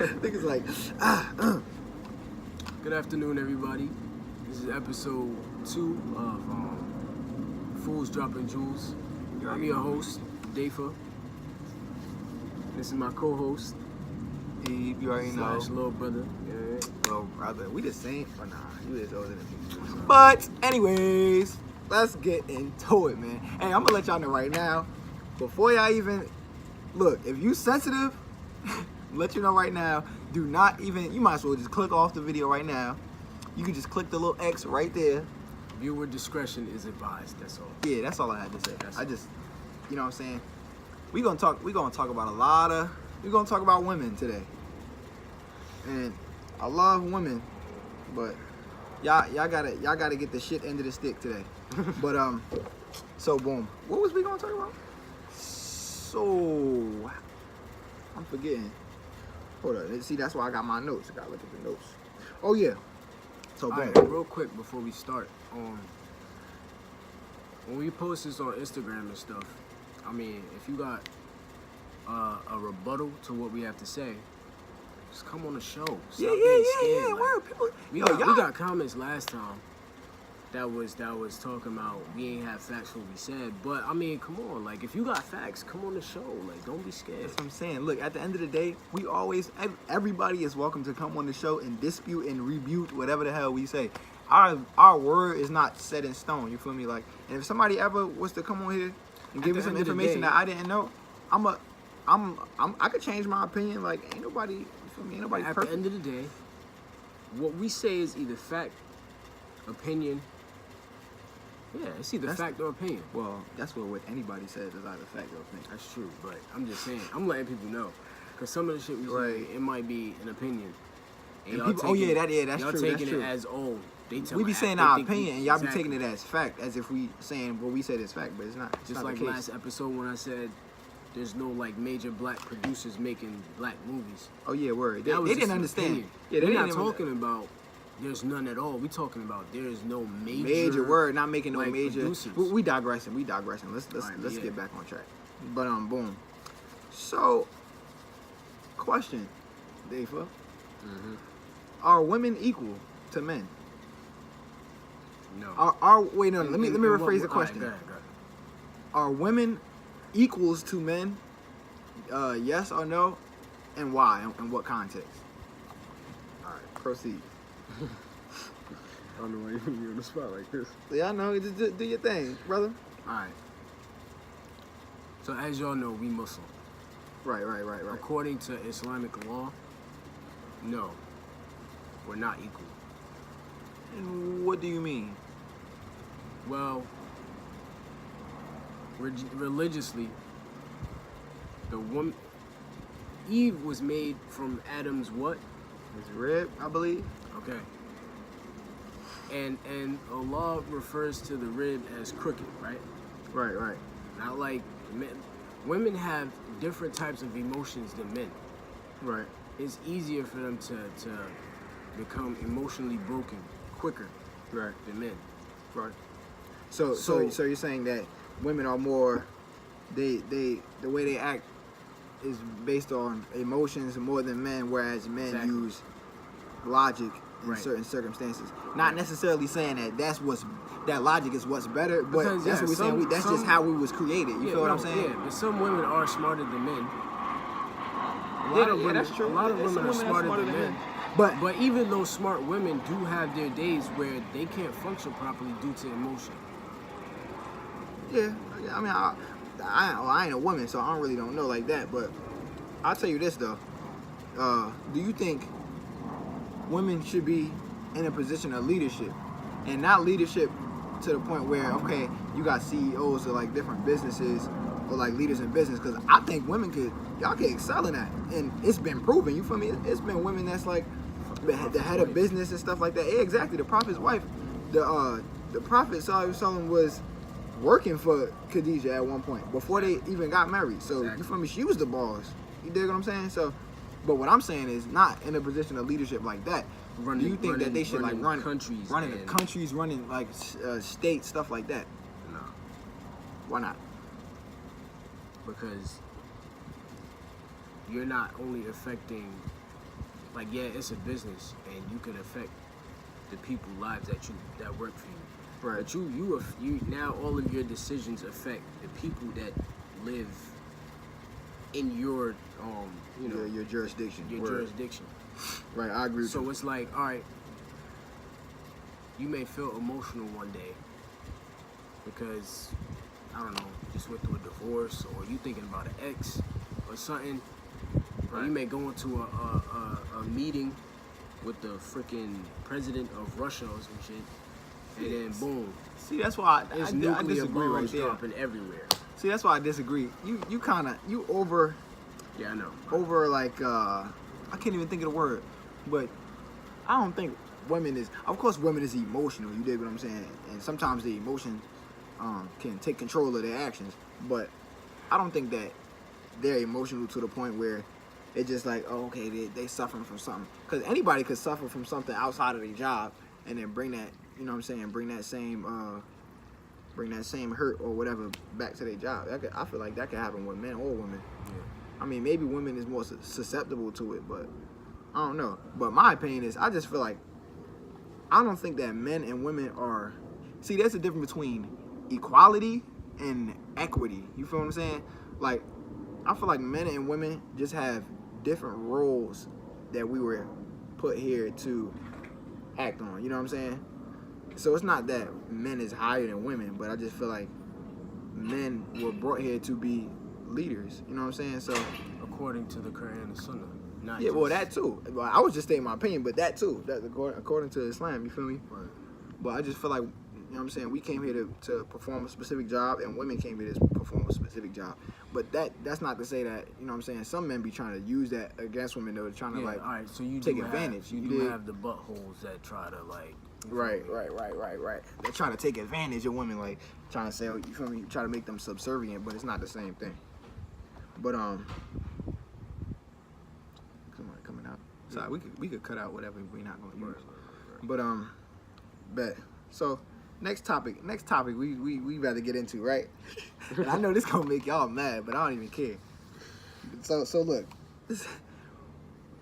Niggas like, Good afternoon, everybody. This is episode 2 of Fools Dropping Jewels. I'm your host, Dafa. This is my co-host, Eve, you already know. / little brother. Yeah. Little brother. We the same. Oh, nah, you is older than me. But, anyways, let's get into it, man. Hey, I'm gonna let y'all know right now, before y'all even, look, if you sensitive, let you know right now, do not even, you might as well just click off the video right now. You can just click the little X right there. Viewer discretion is advised, that's all. Yeah, that's all I had to say. That's I just, you know what I'm saying? We're gonna talk about we're gonna talk about women today. And I love women, but y'all gotta get the shit end of the stick today. But so boom. What was we gonna talk about? So I'm forgetting. Hold on. See, that's why I got my notes. I gotta look at the notes. Oh yeah. So boom. Alright, real quick before we start, when we post this on Instagram and stuff, I mean, if you got a rebuttal to what we have to say, just come on the show. Stop being scared. Like, word, people. We got comments last time that was talking about we ain't have facts for what we said. But I mean, come on, like if you got facts, come on the show. Like, don't be scared. That's what I'm saying. Look, at the end of the day, everybody is welcome to come on the show and dispute and rebuke whatever the hell we say. Our word is not set in stone. You feel me? Like, and if somebody ever was to come on here and give me some information that I didn't know, I could change my opinion. Like, ain't nobody, you feel me? Ain't nobody perfect. At the end of the day, what we say is either fact, opinion. Yeah, it's either fact or opinion. Well, that's what anybody says is either fact or opinion. That's true, but I'm just saying, I'm letting people know. Because some of the shit we say, it might be an opinion. And people, that's true. Y'all taking it as, we be saying our opinion, and y'all be taking it as fact, as if we saying what we said is fact, but it's not. It's just not like the case. Last episode when I said there's no like major black producers making black movies. Oh yeah, word. They didn't understand. Opinion. Yeah, We're not talking about there's none at all. We talking about there's no major word, not making no like major. Producers. We digressing. Let's get back on track. But boom. So, question, Dafa. Mm-hmm. Are women equal to men? No. Wait, no. Let me rephrase the question. Right, go ahead. Are women equals to men? Yes or no, and why? And what context? All right, proceed. I don't know why you put me on the spot like this. Yeah, I know. Just do your thing, brother. All right. So as y'all know, we Muslim. Right. According to Islamic law, no, we're not equal. And what do you mean? Well, religiously, the woman Eve was made from Adam's what? His rib, I believe. Okay. And Allah refers to the rib as crooked, right? Right. Not like men. Women have different types of emotions than men. Right. It's easier for them to become emotionally broken quicker than men. Right. So you're saying that women are more, the way they act is based on emotions more than men, whereas men use logic in certain circumstances. Not necessarily saying that logic is what's better, but because, that's what we're saying. That's just how we was created. You feel what I'm saying? Yeah, but some women are smarter than men. That's true. A lot of women are smarter than men. But even those smart women do have their days where they can't function properly due to emotion. Yeah, I mean, I ain't a woman, so I really don't know like that. But I'll tell you this though: do you think women should be in a position of leadership, and not leadership to the point where you got CEOs of like different businesses or like leaders in business? Because I think women y'all could excel in that, and it's been proven. You feel me? It's been women that's like the head of business and stuff like that. Yeah, exactly. The Prophet's wife, the Prophet Sallallahu Alaihi Wasallam was working for Khadijah at one point before they even got married. So you feel me? She was the boss. You dig what I'm saying? So, but what I'm saying is not in a position of leadership like that. Do you think that they should like run countries, running like states, stuff like that? No. Why not? Because you're not only affecting like, yeah, it's a business, and you can affect the people's lives that work for you. Right. But you now all of your decisions affect the people that live in your your jurisdiction. Your jurisdiction. Right, I agree. So it's like, all right, you may feel emotional one day because, I don't know, just went through a divorce, or you thinking about an ex or something. Right. Or you may go into a meeting with the freaking president of Russia or some shit, and then boom. See, that's why I nuclear disagree right bombs there. dropping everywhere. See, that's why I disagree. You kind of over. Yeah, I know. Over like I can't even think of the word, but I don't think women is. Of course, women is emotional. You dig what I'm saying? And sometimes the emotion can take control of their actions. But I don't think that they're emotional to the point where it's just like, oh, okay, they suffering from something. Because anybody could suffer from something outside of their job and then bring that, you know what I'm saying, bring that same hurt or whatever back to their job. I feel like that could happen with men or women. Yeah. I mean, maybe women is more susceptible to it, but I don't know. But my opinion is, I just feel like I don't think that men and women are. See, there's a difference between equality and equity. You feel what I'm saying? Like, I feel like men and women just have different roles that we were put here to act on. You know what I'm saying? So it's not that men is higher than women, but I just feel like men were brought here to be leaders. You know what I'm saying? So according to the Quran and Sunnah. Not yeah, just... well, that too. Well, I was just stating my opinion, but that too. That's according to Islam. You feel me? Right. But I just feel like, you know what I'm saying, we came here to perform a specific job, and women came here to perform a specific job. But that's not to say that, you know what I'm saying, some men be trying to use that against women, though, trying to, like, all right, so you take advantage. You do have the buttholes that try to, like... Right. They're trying to take advantage of women, like, trying to say, you feel me, try to make them subservient, but it's not the same thing. But, somebody coming out. Sorry, we could cut out whatever we're not going to use. But, bet. So, next topic we rather get into, right? And I know this gonna make y'all mad, but I don't even care. So look, this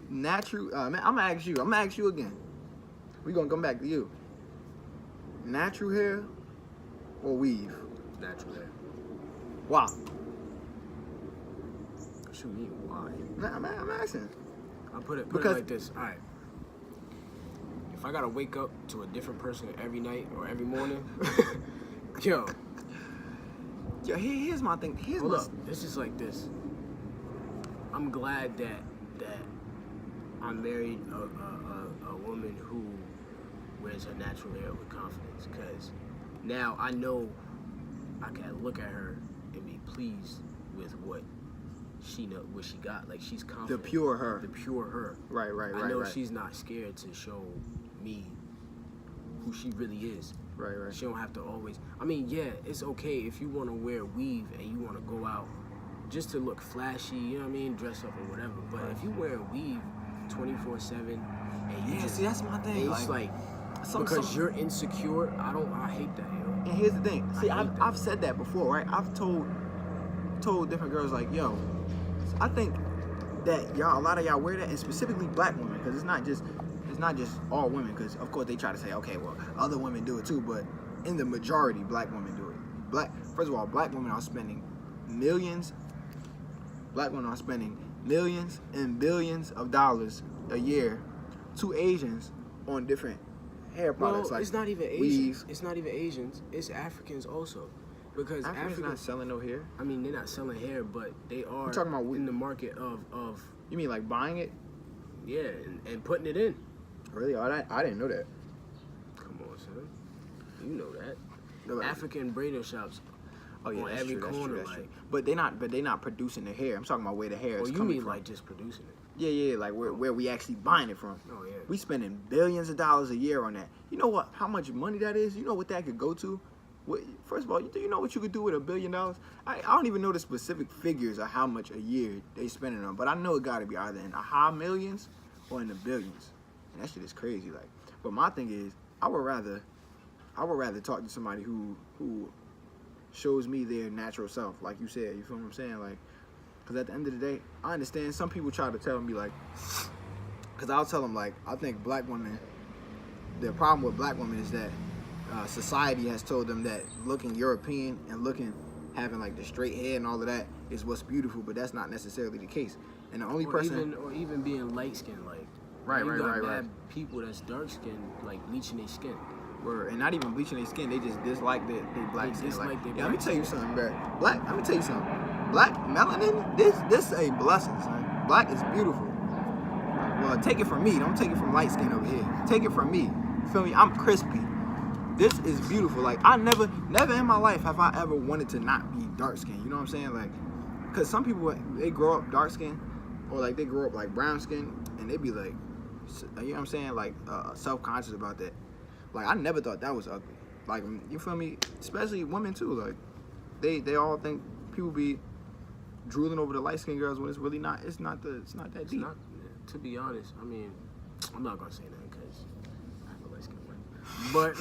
natural. Man, I'm gonna ask you again. We gonna come back to you. Natural hair or weave? Natural hair. Why? What you mean, why? I'm asking. I'll put it like this. All right. If I gotta wake up to a different person every night or every morning, yo, here's my thing. Hold up. It's just like this. I'm glad that I married a woman who wears her natural hair with confidence, because now I know I can look at her and be pleased with what she got. Like, she's confident. The pure her. Right. I know she's not scared to show me who she really is. Right. She don't have to always. I mean, yeah, it's okay if you want to wear weave and you want to go out just to look flashy, you know what I mean, dress up or whatever. But if you wear a weave 24/7 and you see, that's my thing. It's like because you're insecure. I hate that, yo. And here's the thing. See, I've said that before, right? I've told different girls, like, yo, I think that a lot of y'all wear that, and specifically black women, because it's not just all women, because of course they try to say, okay, well, other women do it too, but in the majority, black women do it. First of all, black women are spending millions. Black women are spending millions and billions of dollars a year to Asians on different hair products. Well, like it's not even Asians. weave. It's not even Asians. It's Africans also. Because Africans not selling no hair. I mean, they're not selling hair, but they are talking about in the market of. You mean like buying it? Yeah, and putting it in. Really? I didn't know that. Come on, son. You know that. No, African braider shops. Oh yeah, on that's every true, corner, that's like. true. But they're not producing the hair. I'm talking about where the hair is you coming mean from. like just producing it? Yeah, like where we actually buying it from. Oh yeah. We spending billions of dollars a year on that. You know what? How much money that is? You know what that could go to? First of all, do you know what you could do with $1 billion? I don't even know the specific figures of how much a year they spending on, but I know it got to be either in the high millions or in the billions. And that shit is crazy. Like, but my thing is, I would rather talk to somebody who shows me their natural self, like you said. You feel what I'm saying? Like, because at the end of the day, I understand some people try to tell me, like, because I'll tell them like I think black women. The problem with black women is that society has told them that looking European and having like the straight hair and all of that is what's beautiful, but that's not necessarily the case. And the only or even being light skinned, like right. People that's dark skinned, like bleaching their skin. And not even bleaching their skin, they just dislike their black skin. Dislike like, their let me black tell you skin. something, bro. Let me tell you something. Black melanin, this is a blessing, son. Black is beautiful. Well, take it from me. Don't take it from light skin over here. Take it from me. Feel me? I'm crispy. This is beautiful. Like I never in my life have I ever wanted to not be dark skinned. You know what I'm saying? Like, cause some people they grow up dark skinned, or like they grow up like brown skin, and they be like, you know what I'm saying? Like self conscious about that. Like I never thought that was ugly. Like you feel me? Especially women too. Like they all think people be drooling over the light skinned girls when it's really not. It's not that deep. To be honest, I mean, I'm not gonna say that because I have a light skinned friend. But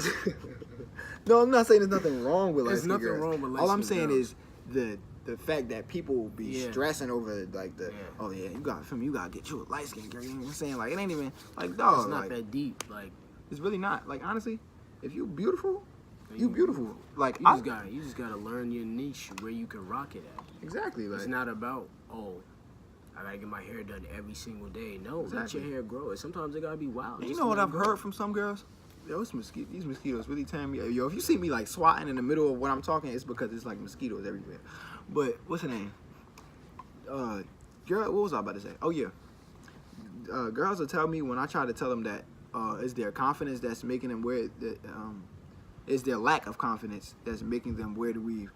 no, I'm not saying there's nothing wrong with light skinned girls. There's nothing wrong with light All I'm skinned saying girls. is the fact that people be stressing over like oh yeah, you gotta get you a light skinned girl. You know what I'm saying? Like it ain't even like dog. It's not like, that deep. Like it's really not. Like honestly, if you beautiful, you beautiful. Like you just gotta learn your niche where you can rock it at. Exactly. Like it's not about I gotta get my hair done every single day. No, exactly. Let your hair grow. Sometimes it gotta be wild. You know what I've heard from some girls? Yo, these mosquitoes really tearing me up. Yo, if you see me like swatting in the middle of what I'm talking, it's because it's like mosquitoes everywhere. But what's her name? Girl, what was I about to say? Oh yeah. Girls will tell me when I try to tell them that it's their confidence that's making them wear it's their lack of confidence that's making them wear the weave.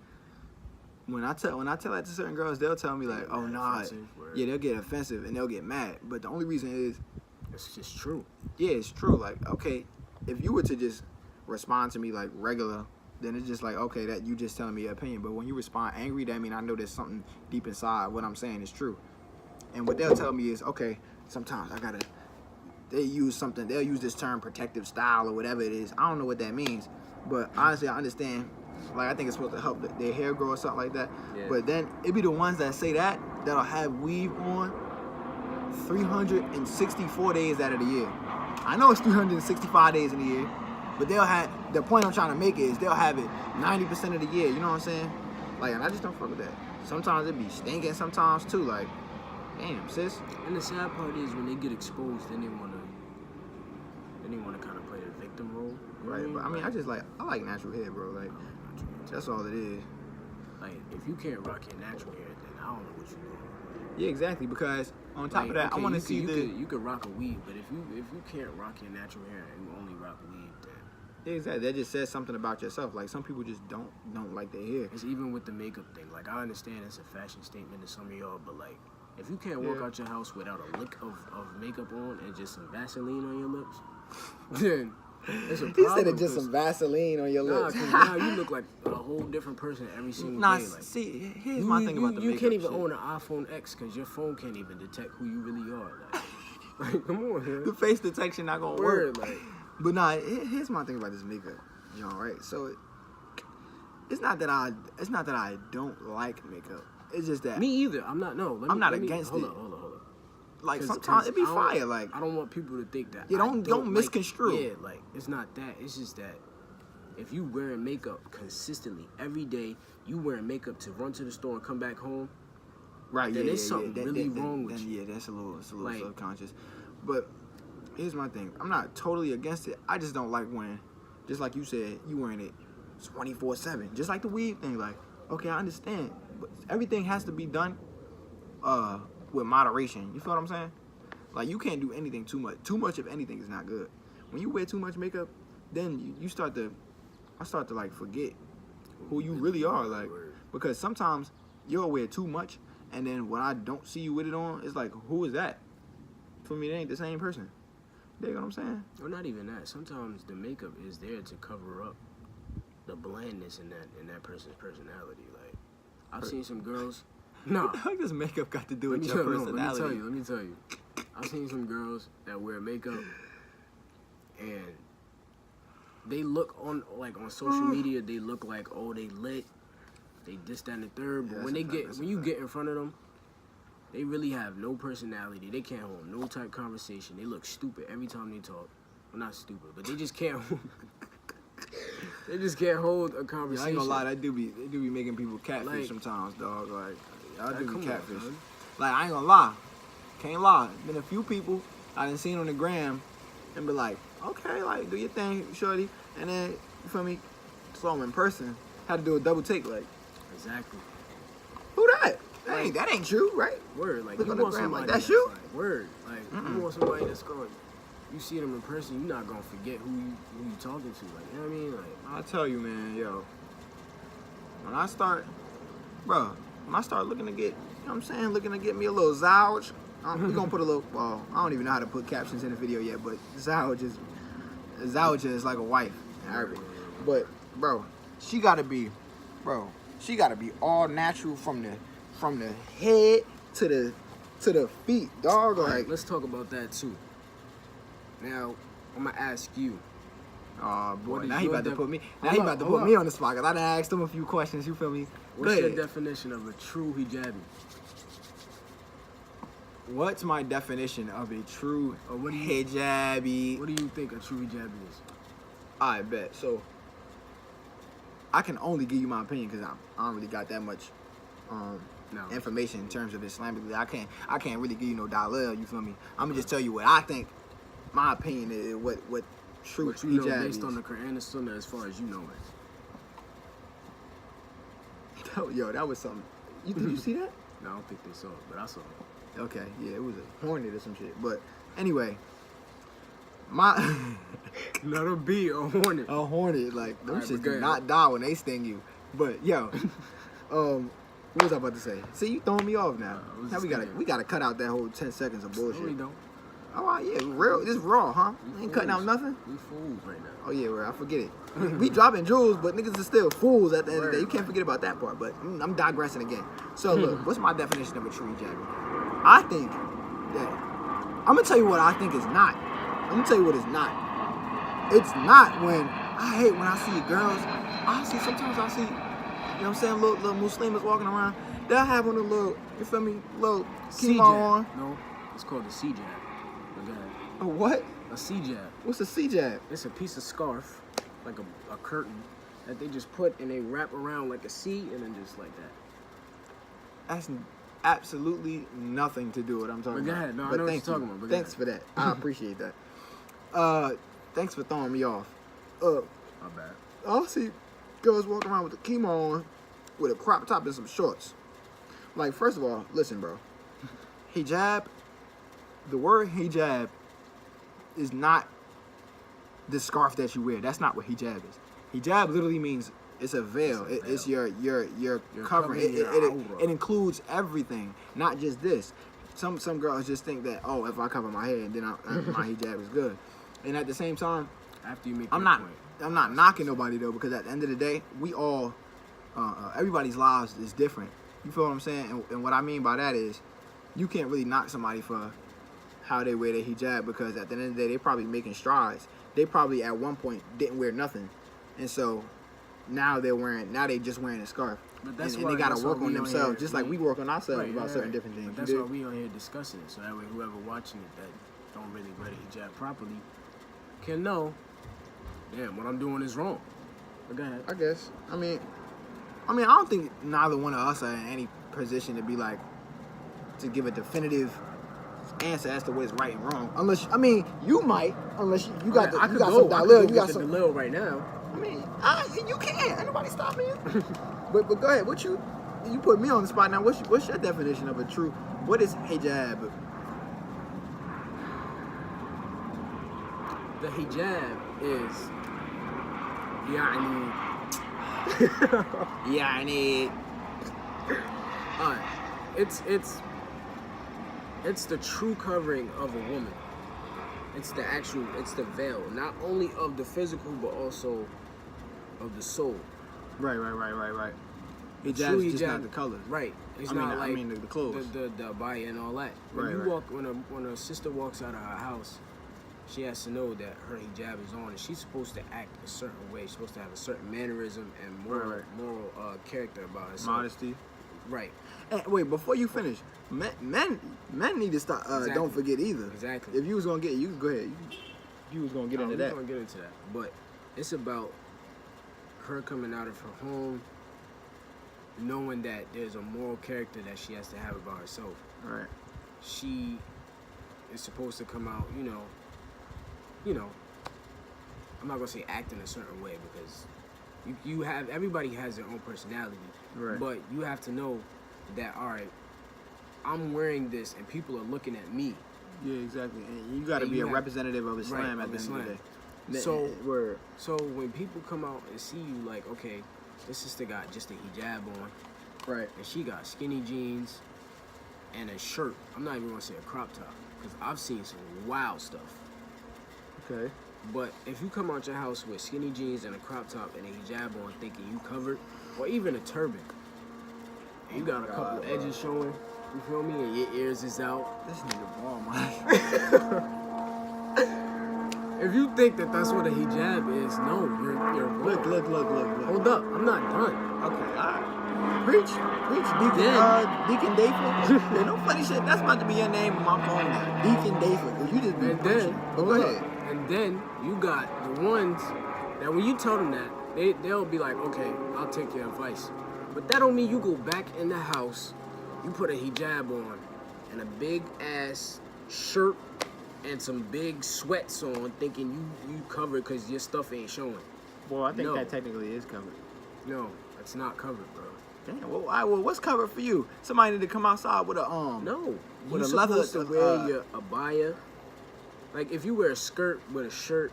When I tell that to certain girls, they'll tell me like, "Oh nah," yeah, they'll get offensive and they'll get mad. But the only reason is, it's just true. Yeah, it's true. Like, okay, if you were to just respond to me like regular, then it's just like, okay, that you just telling me your opinion. But when you respond angry, that mean I know there's something deep inside. What I'm saying is true. And what they'll tell me is, okay, sometimes they'll use this term protective style or whatever it is. I don't know what that means, but honestly, I understand. Like, I think it's supposed to help their hair grow or something like that. Yeah. But then it be the ones that say that'll have weave on 364 days out of the year. I know it's 365 days in the year, but the point I'm trying to make is they'll have it 90% of the year. You know what I'm saying? Like, and I just don't fuck with that. Sometimes it be stinking sometimes too. Like, damn, sis. And the sad part is when they get exposed, then they wanna kind of play the victim role. Right, but I mean, I like natural hair, bro. Like, that's all it is. Like, if you can't rock your natural hair, then I don't know what you're doing. Yeah, exactly. Because on top of that, I want to see you could rock a weave, but if you can't rock your natural hair and you only rock a weave, then yeah, exactly. That just says something about yourself. Like some people just don't like their hair. It's even with the makeup thing. Like I understand it's a fashion statement to some of y'all, but like if you can't walk out your house without a lick of makeup on and just some Vaseline on your lips, then it's a problem. He said it's just some Vaseline on your lips. Cause now you look like a whole different person every single day. Like, see, here's my thing about the makeup. You can't even shit. own an iPhone X because your phone can't even detect who you really are. Like come on, man. The face detection not gonna work. Like, but nah, here's my thing about this makeup, right? So it's not that I don't like makeup. It's just that me either. I'm not against it. Hold on. Like sometimes it be fire. Like I don't want people to think that. Yeah, don't misconstrue. Yeah, like it's not that. It's just that if you wearing makeup consistently every day, you wearing makeup to run to the store and come back home. Right. Then yeah, there's something really wrong with you. Yeah, that's a little like, subconscious. But here's my thing. I'm not totally against it. I just don't like when, just like you said, you wearing it 24/7. Just like the weave thing. Like, okay, I understand, but everything has to be done with moderation. You feel what I'm saying? Like you can't do anything too much. Too much of anything is not good. When you wear too much makeup, then I start to like forget who you really are. Like because sometimes you'll wear too much, and then when I don't see you with it on, it's like who is that? For me, they ain't the same person. You know what I'm saying? Or not even that. Sometimes the makeup is there to cover up the blandness in that person's personality. Like I've seen some girls. No. What does makeup got to do with your personality? Let me tell you. I've seen some girls that wear makeup and they look on social media, they look like, oh, they lit, they this, that, and the third. But when you get in front of them, they really have no personality. They can't hold no type conversation. They look stupid every time they talk. Well, not stupid, but they just can't. They just can't hold a conversation. Yeah, I ain't gonna lie, they do be making people catfish Like, sometimes, dog. Like, I do come be on, catfish. son. Like, I ain't gonna lie, can't lie. Been a few people I done seen on the gram and be like, okay, like, do your thing, shorty, and then you feel me, saw them in person, had to do a double take, like, Exactly. who that? That ain't true, right? Word, like Look you on the want gram, somebody like, that's you? like, word, like you want somebody that's going. You see them in person, you're not gonna forget who you talking to. Like, you know what I mean? Like, I tell you, man, yo, when I start looking to get, you know what I'm saying, looking to get me a little zouch, we gonna put a little, well, I don't even know how to put captions in the video yet, but zouch is like a wife in Arabic. But, bro, she gotta be all natural from the head to the feet, dog. all right, Like, let's talk about that too. Now, I'm gonna ask you. oh boy, What is now he your about to def- put me. Now Hold he up, about to hold put up. me on the spot because I done asked him a few questions. You feel me? What's Go your ahead. definition of a true hijabi? What's my definition of a true Or what do you- hijabi? What do you think a true hijabi is? I bet. So I can only give you my opinion because I don't really got that much No. information in terms of Islamically. I can't really give you no dalil. You feel me? I'm gonna just tell you what I think. My opinion is what true What you know hijab based is. on the Quran and Sunnah as far as you know it. Yo, that was something. Did you see that? No, I don't think they saw it, but I saw it. Okay, yeah, it was a hornet or some shit. But anyway, my Not a bee, a hornet. a hornet, like them Alright, shits but go do ahead. not die when they sting you. But yo, what was I about to say? See, you throwing me off now. I was Now just thinking. we gotta cut out that whole 10 seconds of No, bullshit. we don't. Oh yeah, real. This raw, huh? We Ain't cutting out fools. nothing. We fools right now. Oh yeah, well, I forget it. We dropping jewels, but niggas are still fools at the end of the day. You Word. can't forget about that part. But I'm digressing again. So look, what's my definition of a true hijabi? I think that I'm gonna tell you what I think is not. I'm gonna tell you what it's not. It's not when I hate when I see girls. Sometimes I see, you know what I'm saying, little Muslims walking around. They'll have on a little, you feel me, little kimono on. No, it's called a C-jab. Okay. A what? A C-jab. What's a C-jab? It's a piece of scarf, like a curtain, that they just put and they wrap around like a C and then just like that. That's absolutely nothing to do with what I'm talking But go about. ahead. No, I But know what thank you're you. talking about, but go Thanks ahead. for that. I appreciate that. Thanks for throwing me off. My bad. I'll see girls walking around with a kimono on, with a crop top and some shorts. Like, first of all, listen, bro. Hijab, the word hijab is not the scarf that you wear. That's not what hijab is. Hijab literally means it's a veil. It's a veil. It's your You're covering. covering your aura. It includes everything, not just this. Some girls just think that, oh, if I cover my head, then my hijab is good. And at the same time, After you make I'm your not point. knocking nobody though, because at the end of the day, we all everybody's lives is different. You feel what I'm saying? And what I mean by that is, you can't really knock somebody for how they wear their hijab, because at the end of the day, they probably making strides. They probably at one point didn't wear nothing, and so now they just wearing a scarf. But that's and why they gotta that's work why on we themselves, here, just like we work on ourselves Right, about right, certain right. different things. But You that's dig? why we on here discussing it, so that way whoever watching it that don't really wear the hijab properly can know, damn, what I'm doing is wrong. But go ahead. I guess. I mean, I don't think neither one of us are in any position to be like, to give a definitive answer as to what is right and wrong. Unless, I mean, you might, unless you got I could some go dalil, you get got the some. Dalil right now. I mean, you can. Ain't nobody stop me. but go ahead. You put me on the spot now. What's your definition of a true? What is hijab? The hijab is يعني Yani. alright. It's the true covering of a woman. It's the veil, not only of the physical but also of the soul. Right. True Hijab is just hijab- not the color. Right. It's I not mean like the clothes. the abaya and all that. When Right, you right. walk, when a sister walks out of her house, she has to know that her hijab is on, and she's supposed to act a certain way. She's supposed to have a certain mannerism and moral Right. character about herself. Modesty. Right. And wait, before you finish, men need to stop. Exactly. Don't forget either. Exactly. If you was gonna get, you can go ahead. You was gonna get into that. We're gonna get into that, but it's about her coming out of her home, knowing that there's a moral character that she has to have about herself. Right. She is supposed to come out, you know. I'm not gonna say act in a certain way because you have everybody has their own personality, Right. but you have to know that all right, I'm wearing this and people are looking at me. Yeah, exactly. And you got to And be you a have- representative of Islam right, at the of end of the day. Islam. So when people come out and see you, like, okay, this sister got just a hijab on, right. and she got skinny jeans and a shirt. I'm not even gonna say a crop top because I've seen some wild stuff. Okay. But if you come out your house with skinny jeans and a crop top and a hijab on, thinking you covered, or even a turban, and you got a couple edges showing, you feel me, and your ears is out. This nigga ball, man. If you think that that's what a hijab is, no, you're wrong. Look. Hold up, I'm not done. Okay, all right. Preach, Deacon Dafer. Yeah, no funny shit. That's about to be your name on my phone now. Deacon Dafer. 'Cause you just be And preaching. then, But go ahead. And then you got the ones that when you tell them that, they'll be like, okay, I'll take your advice. But that don't mean you go back in the house, you put a hijab on and a big ass shirt and some big sweats on, thinking you covered because your stuff ain't showing. Well, I think No. that technically is covered. No, it's not covered, bro. Damn. Well, well, what's covered for you? Somebody need to come outside with a No, with you're a leather. supposed to wear your abaya. Like if you wear a skirt with a shirt,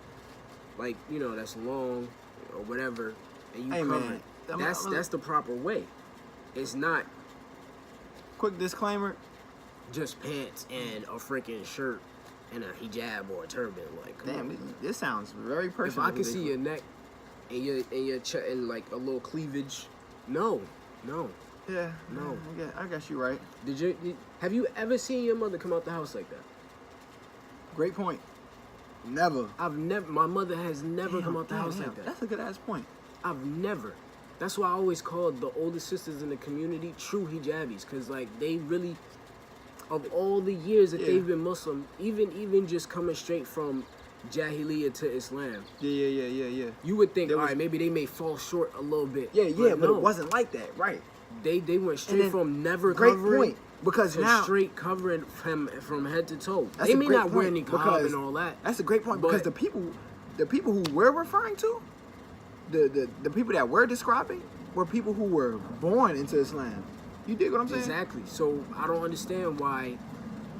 like that's long or whatever, and you Hey, cover man, it. That's the proper way. It's not Quick disclaimer. just pants and a freaking shirt and a hijab or a turban. Like, come on. Damn, this sounds very If personal. I can see your neck and your chest and like a little cleavage, no. Yeah. No. I guess you're right. Have you ever seen your mother come out the house like that? Great point. Never. My mother has never come out the house Damn, like that. That's a good ass point. I've never. That's why I always called the older sisters in the community true hijabis, because like they really, of all the years that they've been Muslim, even just coming straight from Jahiliyyah to Islam, Yeah. you would think, There all was- right, maybe they may fall short a little bit. But no, it wasn't like that, right? They went straight then, from never great covering point, because to now straight covering from head to toe. That's They a may great not wear point, niqab because and all that. That's a great point because But- the people who we're referring to, the people that we're describing, were people who were born into Islam. You dig what I'm saying? Exactly. So I don't understand why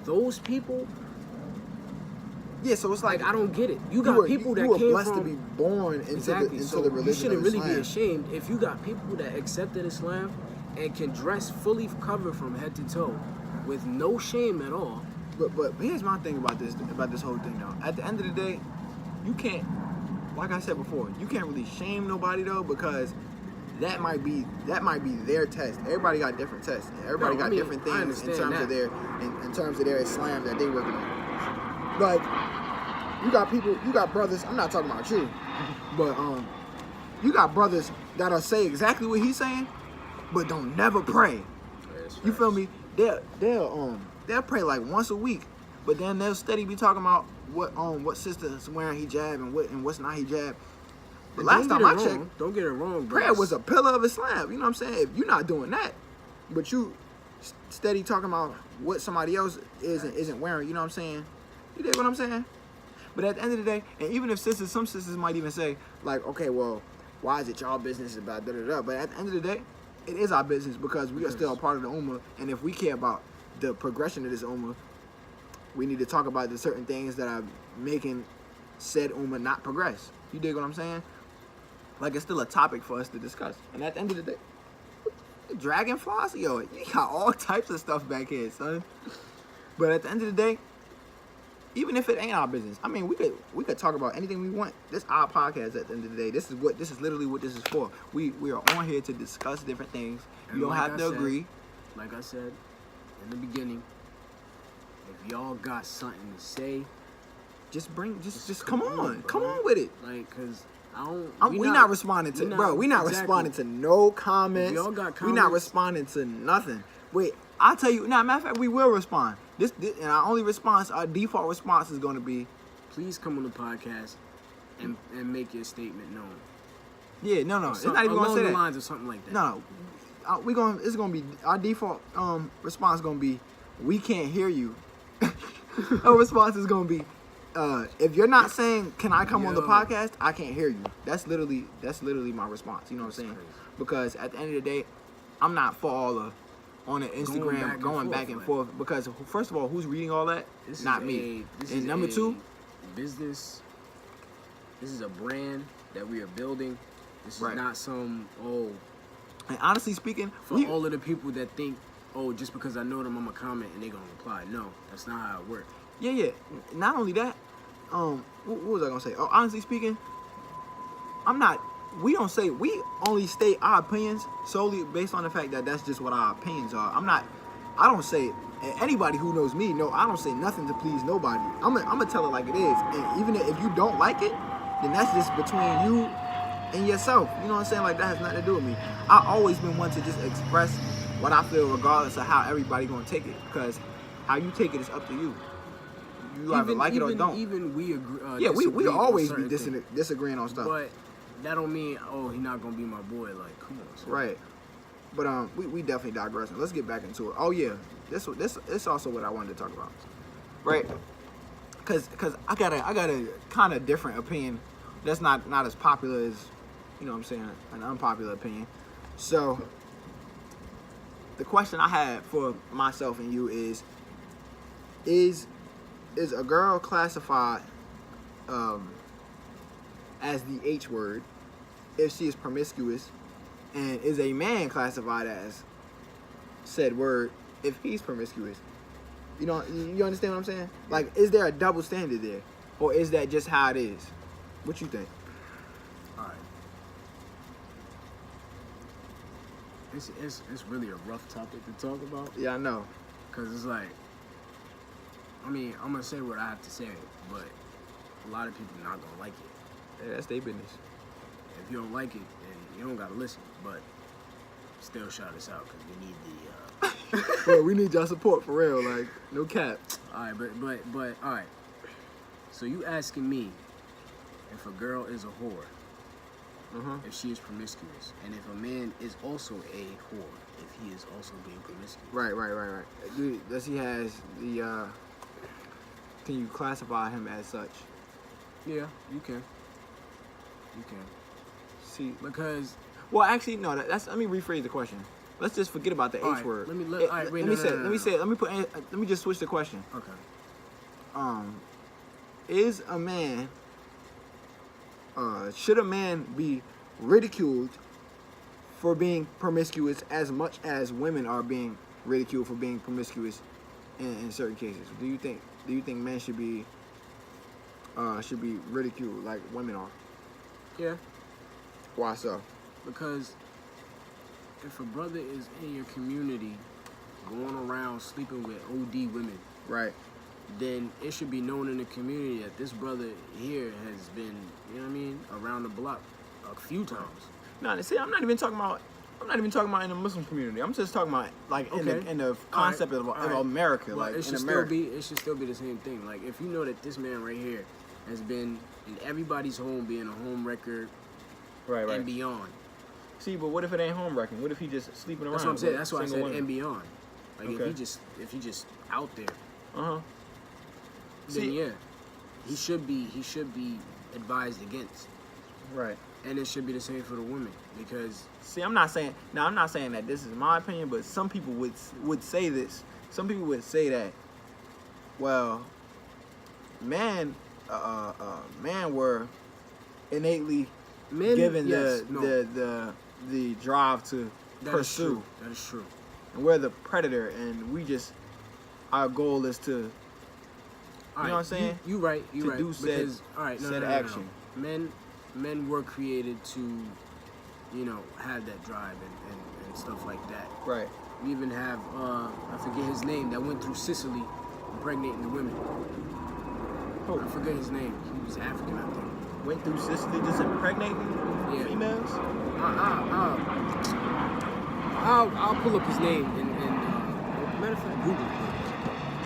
those people. Yeah. So it's like I don't get it. You got people that you were came blessed from to be born into exactly. the So religion you shouldn't of really Islam. be ashamed if you got people that accepted Islam and can dress fully covered from head to toe with no shame at all. But here's my thing about this whole thing though. At the end of the day, you can't, like I said before, you can't really shame nobody though, because that might be their test. Everybody got different tests. Everybody got different things in terms of their Islam that they working on. Like you got brothers. I'm not talking about you, but you got brothers that'll say exactly what he's saying, but don't never pray. You feel me? They'll pray like once a week, but then they'll steady be talking about what sister's wearing hijab and what's not hijab. But last time I checked, don't get it wrong, bro. prayer was a pillar of Islam. You know what I'm saying? If you're not doing that, but you steady talking about what somebody else is and isn't wearing, you know what I'm saying? You dig what I'm saying? But at the end of the day, and even if some sisters might even say, like, okay, well, why is it y'all business about da-da-da? But at the end of the day, it is our business because we are still a part of the Ummah. And if we care about the progression of this Ummah, we need to talk about the certain things that are making said Ummah not progress. You dig what I'm saying? Like, it's still a topic for us to discuss. And at the end of the day, dragonflies, yo, you got all types of stuff back here, son. But at the end of the day, even if it ain't our business, I mean, we could talk about anything we want. This our podcast at the end of the day. This is literally what this is for. We are on here to discuss different things. And You don't have to agree. Like I said in the beginning, if y'all got something to say, Just Just come come on, on. Come bro. on with it. like, cause We not responding to, bro. We not exactly. responding to no comments. If y'all got We not comments- responding to nothing. Wait, I'll tell you. Now, matter of fact, we will respond. This and our only response, our default response is going to be, please come on the podcast and make your statement known. yeah, no, it's not even going to say along the that. lines of something like that. No, it's going to be our default response. Going to be, we can't hear you. Our response is going to be, if you're not saying, can I come on the podcast? I can't hear you. That's literally my response. You know what I'm saying? Crazy. Because at the end of the day, I'm not for all the on the Instagram going back and forth. Because first of all, who's reading all that? Not me. And number two, business. This is a brand that we are building. This is Right. not some and honestly speaking, for all of the people that think, oh, just because I know them, I'm gonna comment and they're gonna reply. No, that's not how it works. yeah. Not only that, what was I gonna say? Oh, honestly speaking, we only state our opinions solely based on the fact that that's just what our opinions are. I don't say, anybody who knows me, I don't say nothing to please nobody. I'm gonna tell it like it is. And even if you don't like it, then that's just between you and yourself. You know what I'm saying? Like, that has nothing to do with me. I've always been one to just express what I feel regardless of how everybody gonna take it. Because how you take it is up to you. You either like it or don't. Even we agree. Yeah, we disagree on always be certain things. disagreeing on stuff. But that don't mean, oh, he's not gonna be my boy. Like, come on. Son. Right. But we definitely digressing. Let's get back into it. Oh yeah, this also what I wanted to talk about. Right. Cause I got a kind of different opinion. That's not as popular as, you know what I'm saying, an unpopular opinion. So the question I had for myself and you is a girl classified as the H word if she is promiscuous, and is a man classified as said word if he's promiscuous? You know, you understand what I'm saying? Like, is there a double standard there, or is that just how it is? What you think? All right. It's really a rough topic to talk about. Yeah, I know. Cause it's like, I mean, I'm gonna say what I have to say, but a lot of people not gonna like it. Yeah, that's their business. If you don't like it, then you don't gotta listen. But still shout us out, cause we need the. Bro, we need y'all support for real. Like, no cap. All right, but all right. So you asking me if a girl is a whore, if she is promiscuous, and if a man is also a whore, if he is also being promiscuous. Right. Dude, does he has the? Can you classify him as such? Yeah, you can. See, Because well, actually, no. That's. Let me rephrase the question. Let's just forget about the H all right, word. Let me just switch the question. Okay. Is a man? Should a man be ridiculed for being promiscuous as much as women are being ridiculed for being promiscuous in certain cases? Do you think men should be ridiculed like women are? Yeah. Why so? Because if a brother is in your community going around sleeping with OD women, Right. then it should be known in the community that this brother here has been, you know what I mean, around the block a few times. No, see, I'm not even talking about in the Muslim community. I'm just talking about like in the concept of America. Well, like it should in still America. it should still be the same thing. Like, if you know that this man right here has been in everybody's home, being a home wrecker, right. and beyond. See, but what if it ain't home wrecking? What if he just sleeping around? That's what I'm saying. with That's why I single said women? and beyond. Like, Okay. if he just out there, Then then yeah, he should be advised against. Right. And it should be the same for the women, because See, I'm not saying that this is my opinion, but some people would say this. Some people would say that, well, man were innately men given yes, the drive to pursue. That is true. And we're the predator, and our goal is to, you know what I'm saying? You right. To right. do said- Because, all right, said no. action. Men were created to, you know, have that drive and stuff like that. Right. We even have, I forget his name, that went through Sicily impregnating the women. Who? I forget his name. He was African, I think. went through Sicily just impregnating females. I'll pull up his name and matter of fact, Google it.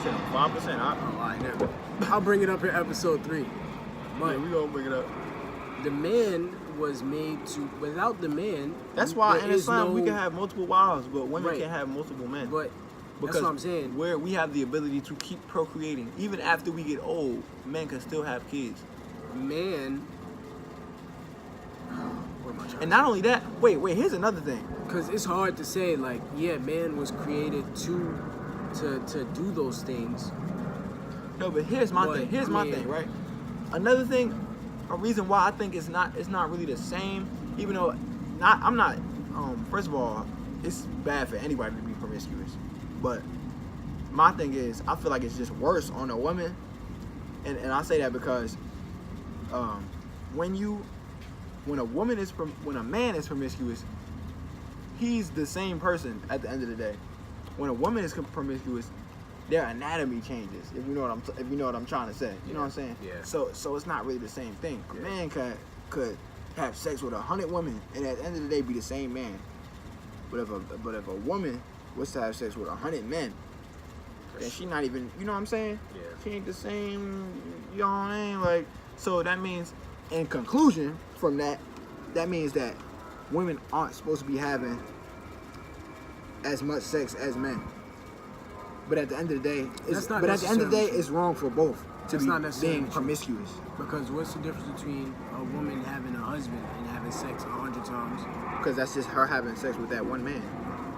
Shit, 5%. I never. I'll bring it up in episode 3. But yeah, we gonna bring it up. The man was made to. Without the man, that's why in Islam we can have multiple wives, but women can't have multiple men. But because that's what I'm saying. We have the ability to keep procreating, even after we get old. Men can still have kids. Man. And not only that, wait, here's another thing. Because it's hard to say, like, yeah, man was created to do those things. No, but here's my thing. Here's my thing, right? Another thing, a reason why I think it's not really the same, even though I'm not. First of all, it's bad for anybody to be promiscuous, but my thing is, I feel like it's just worse on a woman, and I say that because when a man is promiscuous, he's the same person at the end of the day. When a woman is promiscuous, their anatomy changes. If you know what I'm trying to say, you know what I'm saying? Yeah. So it's not really the same thing. A man could have sex with 100 women, and at the end of the day, be the same man. But if a woman was to have sex with 100 men, then she not even, you know what I'm saying? Yeah. She ain't the same. You know what I mean? Like, so that means, in conclusion, from that means that women aren't supposed to be having as much sex as men. But at the end of the day, it's wrong for both to be being promiscuous. Because what's the difference between a woman having a husband and having sex 100 times? Because that's just her having sex with that one man.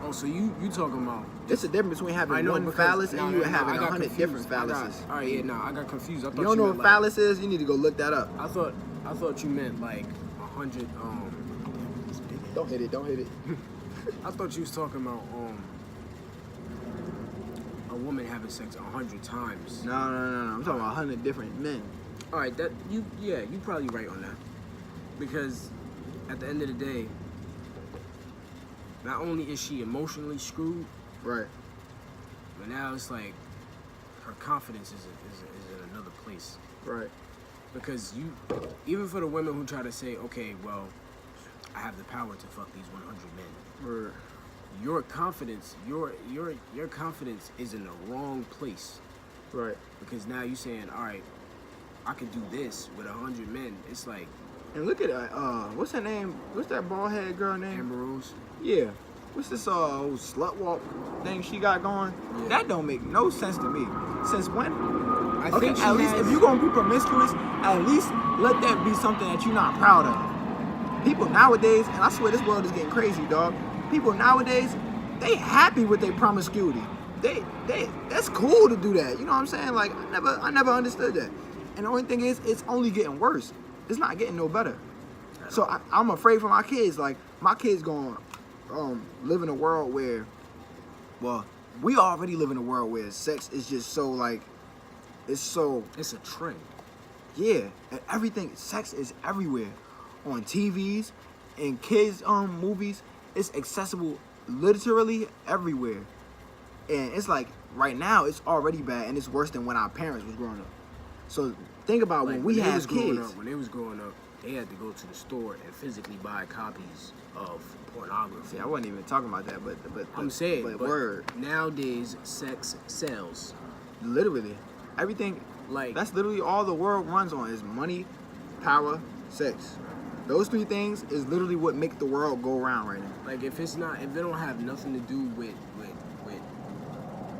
Oh, so you talking about? It's the difference between having one phallus and you having 100 different phalluses. All right, yeah, I got confused. I thought you don't know what phallus is? You need to go look that up. I thought you meant like 100. Don't hit it. I thought you was talking about a woman having sex 100 times. No. I'm talking about 100 different men. All right, you probably right on that. Because at the end of the day, not only is she emotionally screwed, right, but now it's like her confidence is in another place. Right. Because even for the women who try to say, okay, well, I have the power to fuck these 100 men. Right. Your confidence, your confidence is in the wrong place. Right. Because now you're saying, all right, I can do this with 100 men. It's like. And look at what's her name? What's that bald head girl name? Amber Rose. Yeah. What's this old slut walk thing she got going? Yeah. That don't make no sense to me. Since when? I think at least if you're gonna be promiscuous, at least let that be something that you're not proud of. People nowadays, and I swear this world is getting crazy, dog. People nowadays, they happy with their promiscuity. That's cool to do that. You know what I'm saying? Like I never understood that. And the only thing is, it's only getting worse. It's not getting no better. So I'm afraid for my kids. Like my kids gonna live in a world where, well, we already live in a world where sex is just so like, it's a trend. Yeah, and everything. Sex is everywhere, on TVs, in kids movies. It's accessible literally everywhere, and it's like right now it's already bad, and it's worse than when our parents was growing up. So think about like when we had kids. When they was growing up, they had to go to the store and physically buy copies of pornography. See, I wasn't even talking about that, but I'm saying, but word. Nowadays, sex sells. Literally, everything. Like that's literally all the world runs on is money, power, sex. Those three things is literally what make the world go around right now. Like if they don't have nothing to do with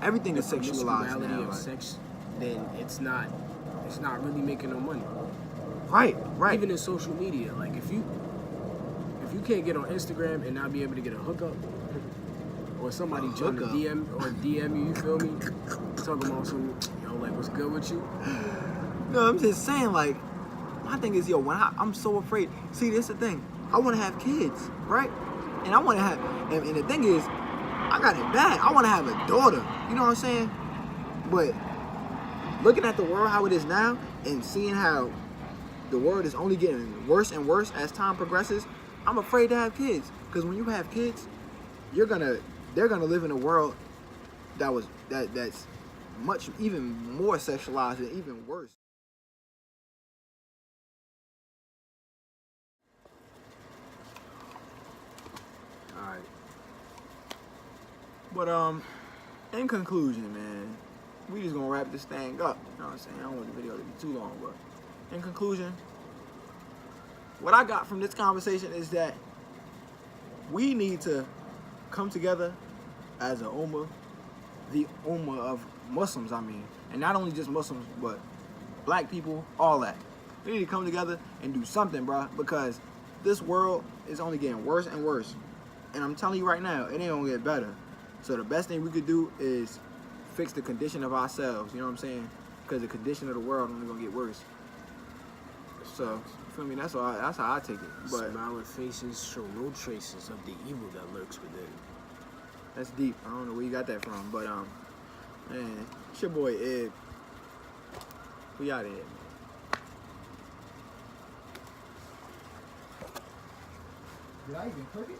everything is sexualized now. Of sex, then it's not really making no money. Right. Even in social media, like if you can't get on Instagram and not be able to get a hookup, or somebody trying to DM you feel me? Talking about some, like what's good with you? No, I'm just saying, like, my thing is, when I'm so afraid. See, this is the thing. I want to have kids, right? And I want to have, and the thing is, I got it bad. I want to have a daughter. You know what I'm saying? But looking at the world how it is now, and seeing how the world is only getting worse and worse as time progresses, I'm afraid to have kids. Because when you have kids, they're gonna live in a world that's much even more sexualized and even worse. But in conclusion, man, we just gonna wrap this thing up. You know what I'm saying? I don't want the video to be too long, but in conclusion, what I got from this conversation is that we need to come together as a ummah, the ummah of Muslims, I mean, and not only just Muslims, but black people, all that. We need to come together and do something, bro, because this world is only getting worse and worse. And I'm telling you right now, it ain't gonna get better. So the best thing we could do is fix the condition of ourselves, you know what I'm saying? Because the condition of the world only gonna get worse. So, you feel me? That's how I take it. But smiling faces show no traces of the evil that lurks within. that's deep. I don't know where you got that from, but man, it's your boy Ed. We out of here. Did I even cook it?